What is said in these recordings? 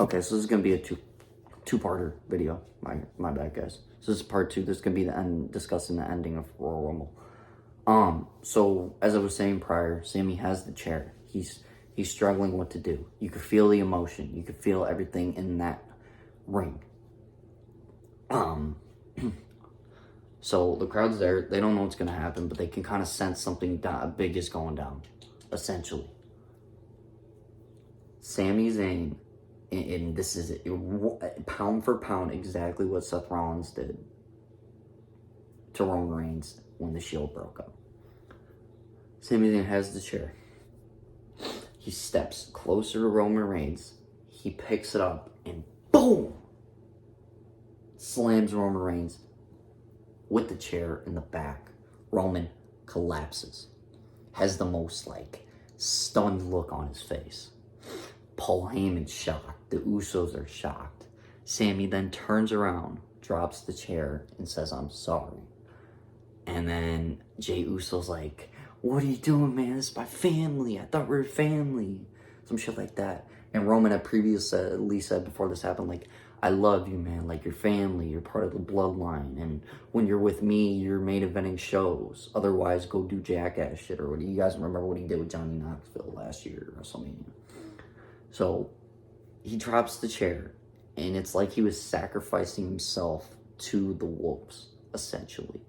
Okay, so this is gonna be a two-parter video. My bad, guys. So this is part two. This is gonna be the end, discussing the ending of Royal Rumble. So as I was saying prior, Sammy has the chair. He's struggling what to do. You could feel the emotion. You could feel everything in that ring. So the crowd's there. They don't know what's gonna happen, but they can kind of sense something big is going down. Essentially, Sami Zayn, and this is pound for pound exactly what Seth Rollins did to Roman Reigns when the Shield broke up. Sami Zayn has the chair. He steps closer to Roman Reigns. He picks it up and boom! Slams Roman Reigns with the chair in the back. Roman collapses. Has the most stunned look on his face. Paul Heyman's shocked. The Usos are shocked. Sami then turns around, drops the chair, and says, "I'm sorry." And then Jey Uso's like, "What are you doing, man? This is my family. I thought we were family." Some shit like that. And Roman had previously said before this happened, "I love you, man. You're family. You're part of the bloodline. And when you're with me, you're main eventing shows. Otherwise, go do jackass shit." Or what? You guys remember what he did with Johnny Knoxville last year at WrestleMania? So he drops the chair, and it's like he was sacrificing himself to the wolves, essentially.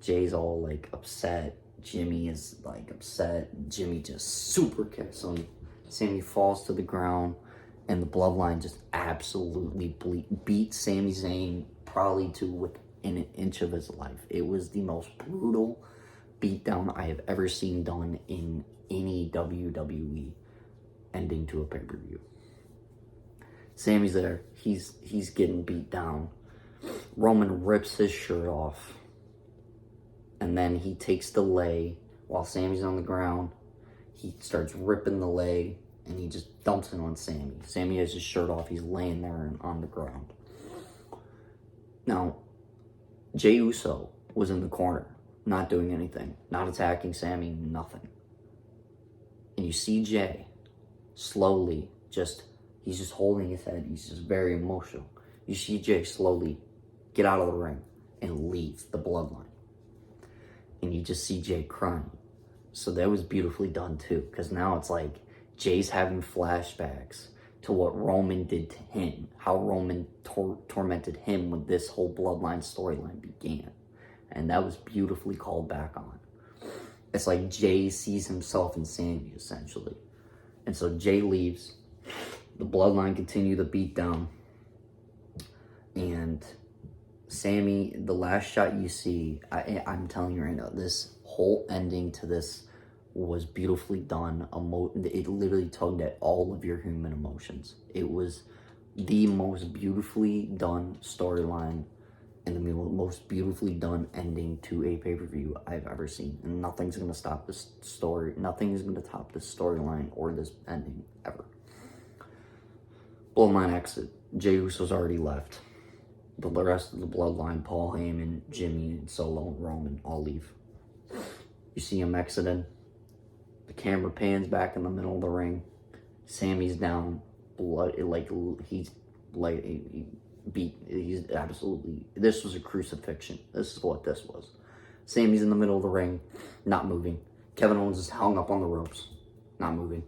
Jay's all upset. Jimmy is upset. Jimmy just super kicks him. Sami falls to the ground, and the bloodline just absolutely beat Sami Zayn probably to within an inch of his life. It was the most brutal beatdown I have ever seen done in any WWE ending to a pay-per-view. Sami's there. He's getting beat down. Roman rips his shirt off. And then he takes the lei while Sami's on the ground. He starts ripping the lei and he just dumps it on Sami. Sami has his shirt off. He's laying there on the ground. Now, Jey Uso was in the corner, not doing anything, not attacking Sami, nothing. And you see Jey slowly he's just holding his head. He's just very emotional. You see Jey slowly get out of the ring and leave the bloodline. And you just see Jey crying. So that was beautifully done too, because now it's Jay's having flashbacks to what Roman did to him, how Roman tormented him when this whole bloodline storyline began. And that was beautifully called back on. It's like Jey sees himself in Sami, essentially. And so Jey leaves. The bloodline continue the beat down. And Sami, the last shot you see, I'm telling you right now, this whole ending to this was beautifully done. It literally tugged at all of your human emotions. It was the most beautifully done storyline and the most beautifully done ending to a pay-per-view I've ever seen. And nothing's going to stop this story. Nothing is going to top this storyline or this ending ever. Bloodline exit. Jey Uso's already left. The rest of the bloodline, Paul Heyman, Jimmy, and Solo, and Roman, all leave. You see him exiting. The camera pans back in the middle of the ring. Sami's down. He's absolutely, this was a crucifixion. This is what this was. Sami's in the middle of the ring, not moving. Kevin Owens is hung up on the ropes, not moving.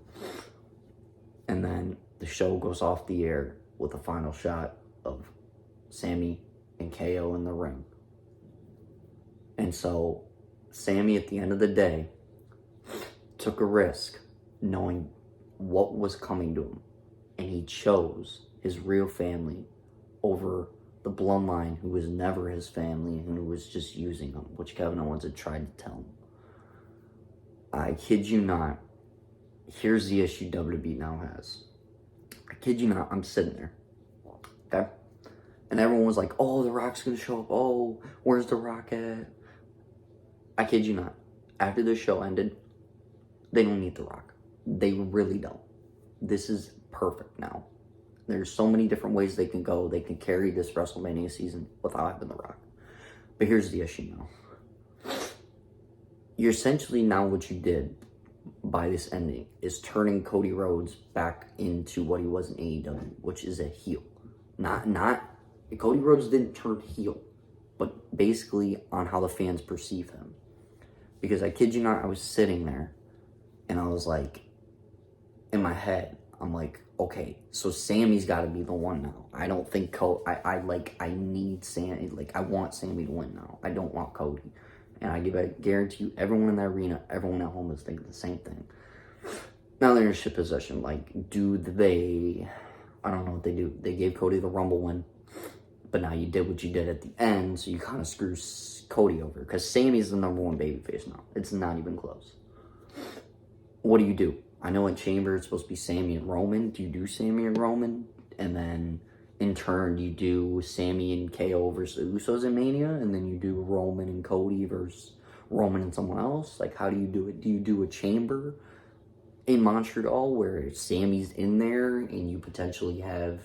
And then the show goes off the air with a final shot of Sami and KO in the ring. And so Sami, at the end of the day, took a risk knowing what was coming to him. And he chose his real family over the bloodline, who was never his family and who was just using him, which Kevin Owens had tried to tell him. I kid you not. Here's the issue WWE now has. I kid you not, I'm sitting there. Okay? And everyone was like, "Oh, The Rock's gonna show up. Oh, where's The Rock at?" I kid you not. After the show ended, they don't need The Rock. They really don't. This is perfect now. There's so many different ways they can go. They can carry this WrestleMania season without having The Rock. But here's the issue now. You're essentially now what you did by this ending is turning Cody Rhodes back into what he was in AEW, which is a heel. Not Cody Rhodes didn't turn heel, but basically on how the fans perceive him. Because I kid you not, I was sitting there and I was like, in my head, I'm like, okay, so Sammy's got to be the one now. I don't think I need Sammy. Like, I want Sammy to win now. I don't want Cody. And I guarantee you, everyone in that arena, everyone at home is thinking the same thing. Now they're in shit position. Like, I don't know what they do. They gave Cody the Rumble win, but now you did what you did at the end, so you kind of screw Cody over. Because Sammy's the number one babyface now. It's not even close. What do? I know in Chamber it's supposed to be Sammy and Roman. Do you do Sammy and Roman? And then in turn you do Sammy and KO versus Usos in Mania, and then you do Roman and Cody versus Roman and someone else? Like, how do you do it? Do you do a Chamber in Montreal where Sammy's in there and you potentially have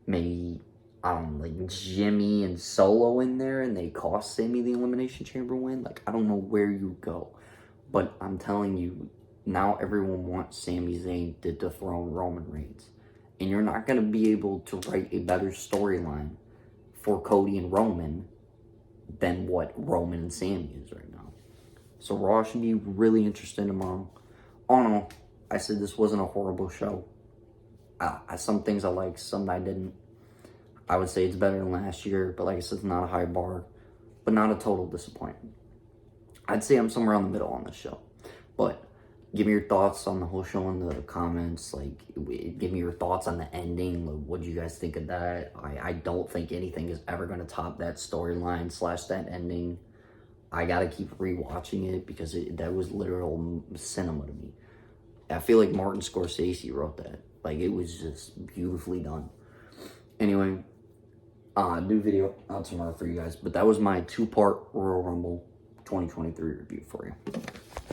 maybe, I don't know, like Jimmy and Solo in there and they cost Sammy the Elimination Chamber win? Like, I don't know where you go. But I'm telling you, now everyone wants Sami Zayn to dethrone Roman Reigns. And you're not going to be able to write a better storyline for Cody and Roman than what Roman and Sami is right now. So Raw should be really interesting tomorrow. Oh no, I said this wasn't a horrible show. Some things I liked, some I didn't. I would say it's better than last year, but like I said, it's not a high bar, but not a total disappointment. I'd say I'm somewhere on the middle on this show. But give me your thoughts on the whole show in the comments. Like, give me your thoughts on the ending. Like, what do you guys think of that? I don't think anything is ever going to top that storyline / that ending. I got to keep rewatching it because that was literal cinema to me. I feel like Martin Scorsese wrote that. Like, it was just beautifully done. Anyway, new video out tomorrow for you guys. But that was my 2-part Royal Rumble 2023 review for you.